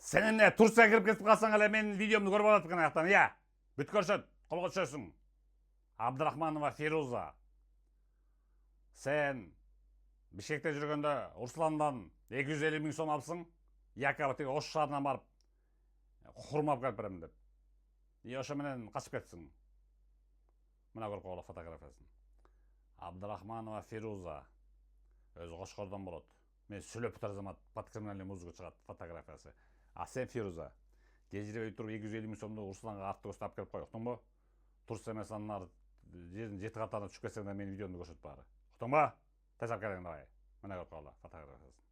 Сен эмне Турцияга кирип кетип калсаң эле менин видеомду көрүп алат экен аяктан, иә? Бүт көрсөт, колго түшөсүң. Абдрахманова Фируза. Сен Бишкекте жүргөндө Урсландан 250 000 сом алсың, якобы тиги Ош шаарынан барып хурма алып келип берем деп. И ошо менен качып кетсиң. Мына көрүп койгула фотографиясын. Абдрахманова Фируза. Өзү Кошкордон болот. Мен сүйлөп турар замат под криминальный музыка чыгат фотографиясы. А сен Фируза, кежиребей туруп 250 000 сомду Урсланга артты көстөп алып келип кой, уктуңбу? Турция эмес анын ары жердин 7 катарына түшүп кетсең да менин видеомду көрсөт баары. Уктуңбу? Тез алып келиң давай. Мына көрүп койгула фотографиясын.